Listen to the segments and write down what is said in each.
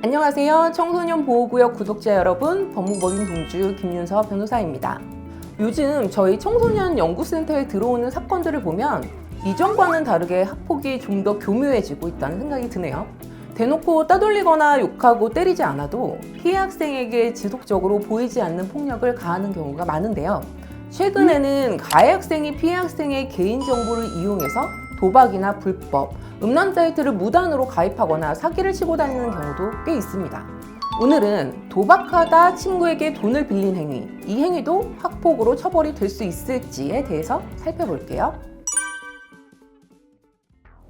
안녕하세요. 청소년 보호구역 구독자 여러분, 법무법인 동주 김윤서 변호사입니다. 요즘 저희 청소년 연구센터에 들어오는 사건들을 보면 이전과는 다르게 학폭이 좀 더 교묘해지고 있다는 생각이 드네요. 대놓고 따돌리거나 욕하고 때리지 않아도 피해 학생에게 지속적으로 보이지 않는 폭력을 가하는 경우가 많은데요. 최근에는 가해 학생이 피해 학생의 개인정보를 이용해서 도박이나 불법, 음란 사이트를 무단으로 가입하거나 사기를 치고 다니는 경우도 꽤 있습니다. 오늘은 도박하다 친구에게 돈을 빌린 행위, 이 행위도 학폭으로 처벌이 될 수 있을지에 대해서 살펴볼게요.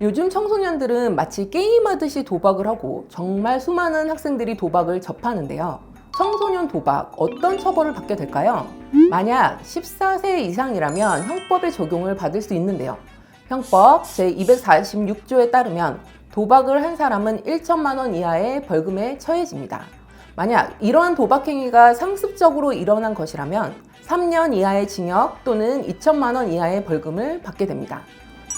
요즘 청소년들은 마치 게임하듯이 도박을 하고 정말 수많은 학생들이 도박을 접하는데요. 청소년 도박, 어떤 처벌을 받게 될까요? 만약 14세 이상이라면 형법의 적용을 받을 수 있는데요. 형법 제246조에 따르면 도박을 한 사람은 1천만 원 이하의 벌금에 처해집니다. 만약 이러한 도박 행위가 상습적으로 일어난 것이라면 3년 이하의 징역 또는 2천만 원 이하의 벌금을 받게 됩니다.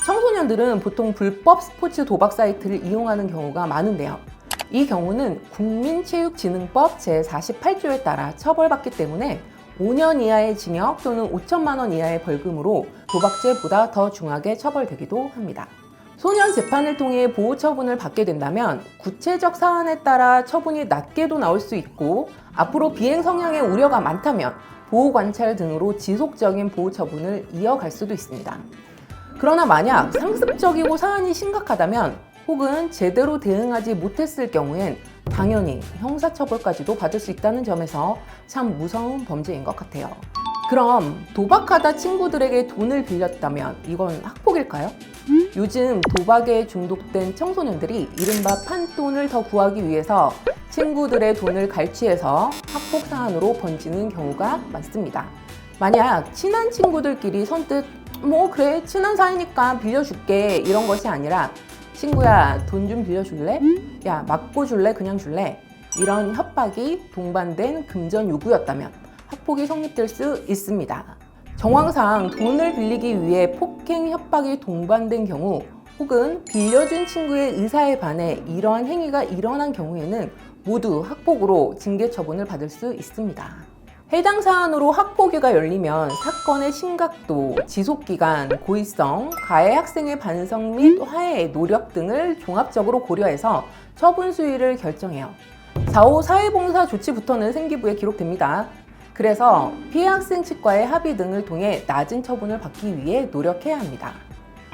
청소년들은 보통 불법 스포츠 도박 사이트를 이용하는 경우가 많은데요. 이 경우는 국민체육진흥법 제48조에 따라 처벌받기 때문에 5년 이하의 징역 또는 5천만 원 이하의 벌금으로 도박죄보다 더 중하게 처벌되기도 합니다. 소년 재판을 통해 보호 처분을 받게 된다면 구체적 사안에 따라 처분이 낮게도 나올 수 있고, 앞으로 비행 성향의 우려가 많다면 보호 관찰 등으로 지속적인 보호 처분을 이어갈 수도 있습니다. 그러나 만약 상습적이고 사안이 심각하다면 혹은 제대로 대응하지 못했을 경우엔 당연히 형사처벌까지도 받을 수 있다는 점에서 참 무서운 범죄인 것 같아요. 그럼 도박하다 친구들에게 돈을 빌렸다면 이건 학폭일까요? 요즘 도박에 중독된 청소년들이 이른바 판돈을 더 구하기 위해서 친구들의 돈을 갈취해서 학폭 사안으로 번지는 경우가 많습니다. 만약 친한 친구들끼리 선뜻 그래 친한 사이니까 빌려줄게 이런 것이 아니라 친구야 돈 좀 빌려줄래? 야 맞고 줄래? 그냥 줄래? 이런 협박이 동반된 금전 요구였다면 학폭이 성립될 수 있습니다. 정황상 돈을 빌리기 위해 폭행 협박이 동반된 경우 혹은 빌려준 친구의 의사에 반해 이러한 행위가 일어난 경우에는 모두 학폭으로 징계 처분을 받을 수 있습니다. 해당 사안으로 학폭위가 열리면 사건의 심각도, 지속기간, 고의성, 가해 학생의 반성 및 화해 노력 등을 종합적으로 고려해서 처분 수위를 결정해요. 4호 사회봉사 조치부터는 생기부에 기록됩니다. 그래서 피해 학생 측과의 합의 등을 통해 낮은 처분을 받기 위해 노력해야 합니다.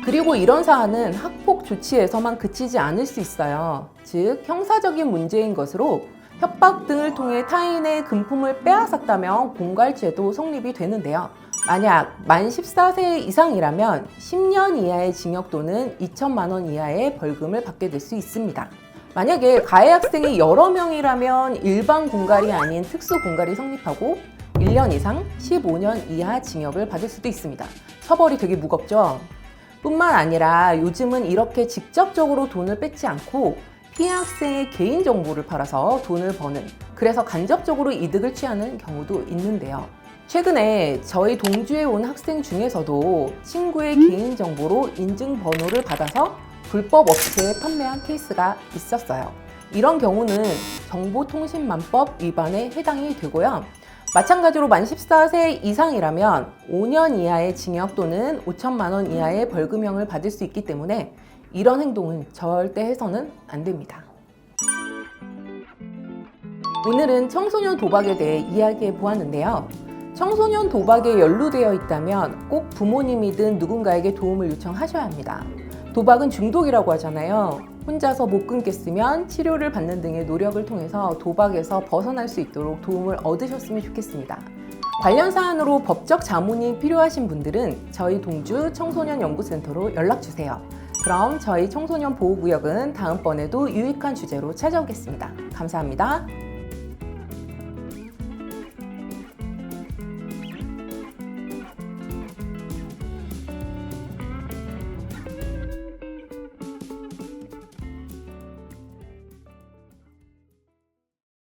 그리고 이런 사안은 학폭 조치에서만 그치지 않을 수 있어요. 즉 형사적인 문제인 것으로 협박 등을 통해 타인의 금품을 빼앗았다면 공갈죄도 성립이 되는데요. 만약 만 14세 이상이라면 10년 이하의 징역 또는 2천만 원 이하의 벌금을 받게 될 수 있습니다. 만약에 가해 학생이 여러 명이라면 일반 공갈이 아닌 특수 공갈이 성립하고 1년 이상 15년 이하 징역을 받을 수도 있습니다. 처벌이 되게 무겁죠? 뿐만 아니라 요즘은 이렇게 직접적으로 돈을 뺏지 않고 피해 학생의 개인정보를 팔아서 돈을 버는, 그래서 간접적으로 이득을 취하는 경우도 있는데요. 최근에 저희 동주에 온 학생 중에서도 친구의 개인정보로 인증번호를 받아서 불법 업체에 판매한 케이스가 있었어요. 이런 경우는 정보통신망법 위반에 해당이 되고요. 마찬가지로 만 14세 이상이라면 5년 이하의 징역 또는 5천만 원 이하의 벌금형을 받을 수 있기 때문에 이런 행동은 절대 해서는 안 됩니다. 오늘은 청소년 도박에 대해 이야기해 보았는데요. 청소년 도박에 연루되어 있다면 꼭 부모님이든 누군가에게 도움을 요청하셔야 합니다. 도박은 중독이라고 하잖아요. 혼자서 못 끊겠으면 치료를 받는 등의 노력을 통해서 도박에서 벗어날 수 있도록 도움을 얻으셨으면 좋겠습니다. 관련 사안으로 법적 자문이 필요하신 분들은 저희 동주 청소년 연구센터로 연락주세요. 그럼 저희 청소년 보호구역은 다음번에도 유익한 주제로 찾아오겠습니다. 감사합니다.